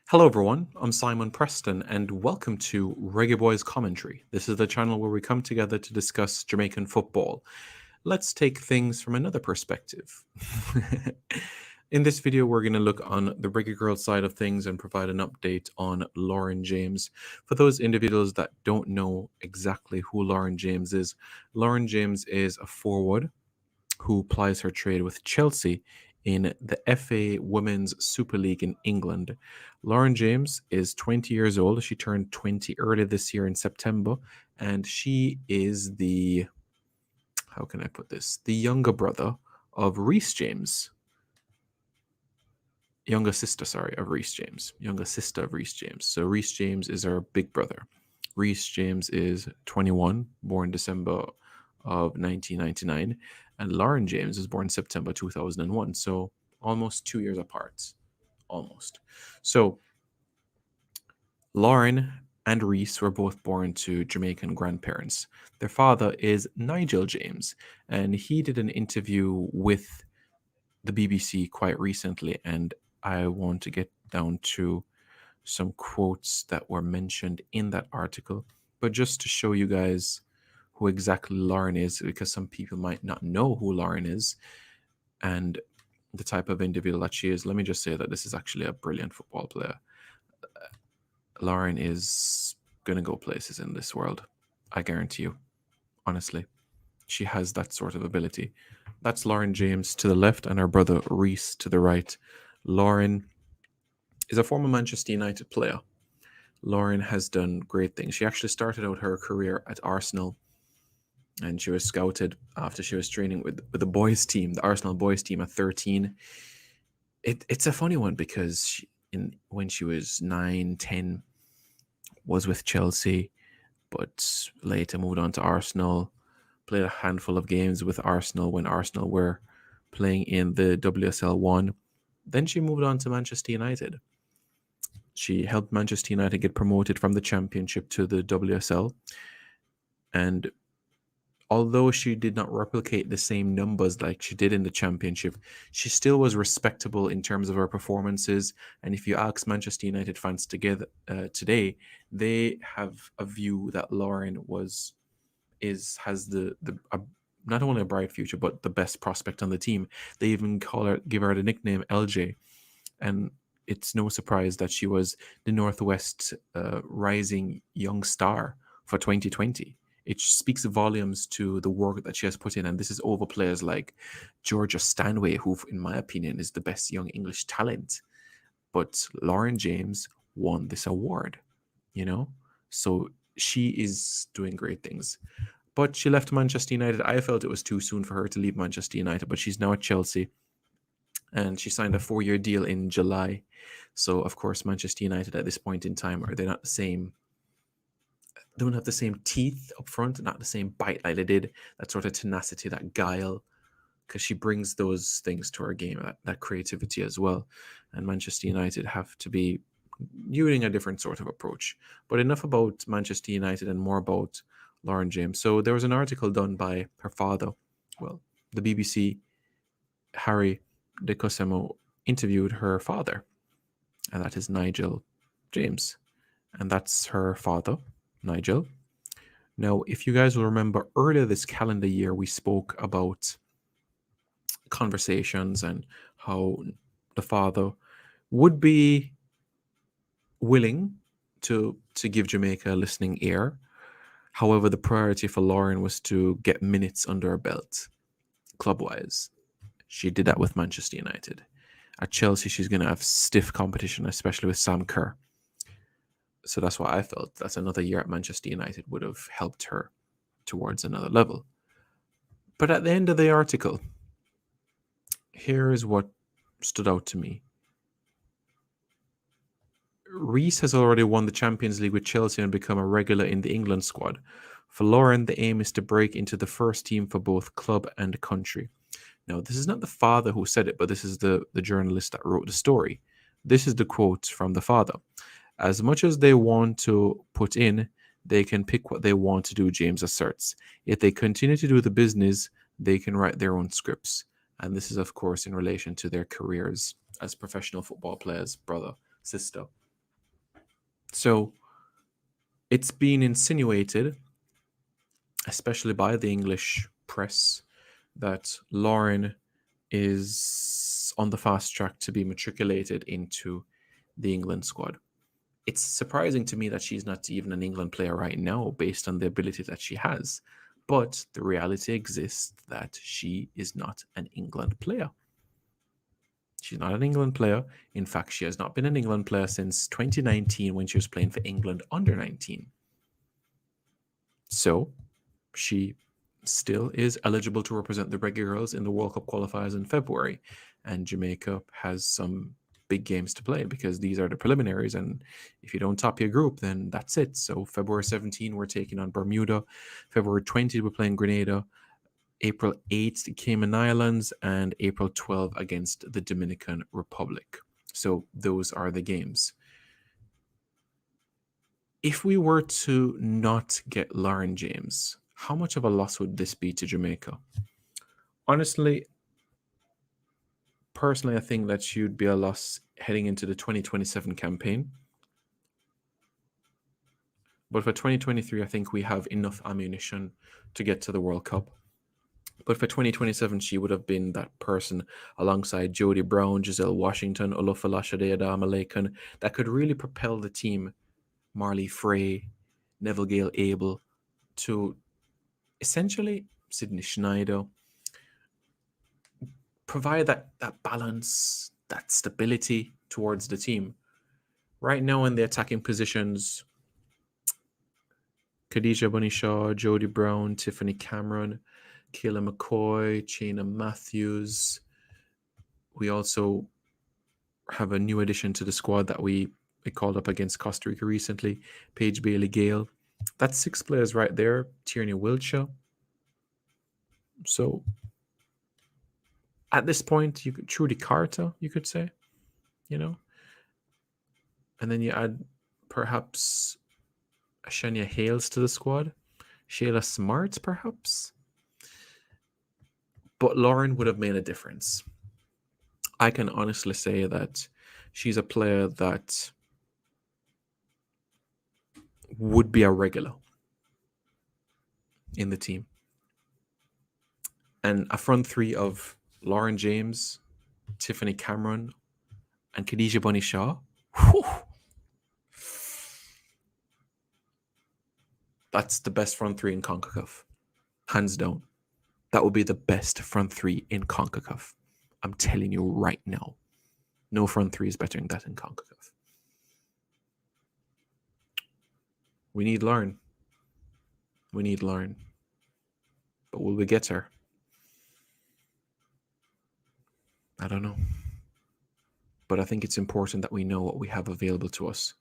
Hello, everyone. I'm Simon Preston, and welcome to Reggae Boys Commentary. This is the channel where we come together to discuss Jamaican football. Let's take things from another perspective. In this video, we're going to look on the Reggae Girl side of things and provide an update on Lauren James. For those individuals that don't know exactly who Lauren James is a forward who plies her trade with Chelsea in the FA Women's Super League in England. Lauren James is 20 years old. She turned 20 earlier this year in September, and she is how can I put this? The younger brother of Reece James. Younger sister, sorry, of Reece James. Younger sister of Reece James. So Reece James is her big brother. Reece James is 21, born December of 1999, and Lauren James was born September 2001. So almost 2 years apart. Almost. So Lauren and Reece were both born to Jamaican grandparents. Their father is Nigel James, and he did an interview with the BBC quite recently, and I want to get down to some quotes that were mentioned in that article. But just to show you guys who exactly Lauren is, because some people might not know who Lauren is and the type of individual that she is, let me just say that this is actually a brilliant football player. Lauren is going to go places in this world. I guarantee you, honestly. She has that sort of ability. That's Lauren James to the left and her brother Reece to the right. Lauren is a former Manchester United player. Lauren has done great things. She actually started out her career at Arsenal, and she was scouted after she was training with the boys team, the Arsenal boys team at 13. It's a funny one because when she was 9, 10, was with Chelsea, but later moved on to Arsenal, played a handful of games with Arsenal when Arsenal were playing in the WSL 1. Then she moved on to Manchester United. She helped Manchester United get promoted from the Championship to the WSL. And although she did not replicate the same numbers like she did in the Championship, she still was respectable in terms of her performances. And if you ask Manchester United fans today, they have a view that Lauren has not only a bright future but the best prospect on the team. They even give her the nickname LJ, and it's no surprise that she was the Northwest Rising Young Star for 2020. It speaks volumes to the work that she has put in, and this is over players like Georgia Stanway, who, in my opinion, is the best young English talent. But Lauren James won this award, so she is doing great things. But she left Manchester United. I felt it was too soon for her to leave Manchester United, but she's now at Chelsea, and she signed a 4-year deal in July. So, of course, Manchester United at this point in time they're not the same. They don't have the same teeth up front, not the same bite like they did. That sort of tenacity, that guile, because she brings those things to her game, that creativity as well. And Manchester United have to be using a different sort of approach. But enough about Manchester United and more about Lauren James. So there was an article done by her father. Well, the BBC, Harry de Cosimo, interviewed her father, and that is Nigel James. And that's her father, Nigel. Now, if you guys will remember, earlier this calendar year, we spoke about conversations and how the father would be willing to give Jamaica a listening ear. However, the priority for Lauren was to get minutes under her belt, club-wise. She did that with Manchester United. At Chelsea, she's going to have stiff competition, especially with Sam Kerr. So that's why I felt that another year at Manchester United would have helped her towards another level. But at the end of the article, here is what stood out to me. Reece has already won the Champions League with Chelsea and become a regular in the England squad. For Lauren, the aim is to break into the first team for both club and country. Now, this is not the father who said it, but this is the journalist that wrote the story. This is the quote from the father. As much as they want to put in, they can pick what they want to do, James asserts. If they continue to do the business, they can write their own scripts. And this is, of course, in relation to their careers as professional football players, brother, sister. So it's been insinuated, especially by the English press, that Lauren is on the fast track to be matriculated into the England squad. It's surprising to me that she's not even an England player right now based on the ability that she has. But the reality exists that she is not an England player. She's not an England player. In fact, she has not been an England player since 2019 when she was playing for England under 19. So she still is eligible to represent the Reggae Girls in the World Cup qualifiers in February. And Jamaica has some big games to play because these are the preliminaries. And if you don't top your group, then that's it. So February 17, we're taking on Bermuda. February 20, we're playing Grenada. April 8th, the Cayman Islands, and April 12th against the Dominican Republic. So those are the games. If we were to not get Lauren James, how much of a loss would this be to Jamaica? Honestly, personally, I think that she'd be a loss heading into the 2027 campaign. But for 2023, I think we have enough ammunition to get to the World Cup. But for 2027, she would have been that person alongside Jodie Brown, Giselle Washington, Olufalaṣade Adama-Laken that could really propel the team, Marley Frey, Neville Gale Abel, to essentially Sydney Schneider, provide that balance, that stability towards the team. Right now in the attacking positions, Khadija Bunny-Shaw, Jodie Brown, Tiffany Cameron, Kayla McCoy, Chena Matthews. We also have a new addition to the squad that we called up against Costa Rica recently, Paige Bailey-Gale. That's 6 players right there. Tierney Wiltshire. So at this point, you could Trudy Carter, you could say, you know, and then you add perhaps Shania Hales to the squad, Shayla Smart, perhaps. But Lauren would have made a difference. I can honestly say that she's a player that would be a regular in the team. And a front three of Lauren James, Tiffany Cameron, and Khadija Bunny-Shaw. That's the best front three in CONCACAF. Hands down. That would be the best front three in CONCACAF. I'm telling you right now. No front three is better than that in CONCACAF. We need Lauren. We need Lauren. But will we get her? I don't know. But I think it's important that we know what we have available to us.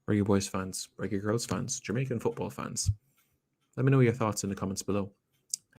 Reggae Boys fans, Reggae Girls fans, Jamaican football fans. Let me know your thoughts in the comments below.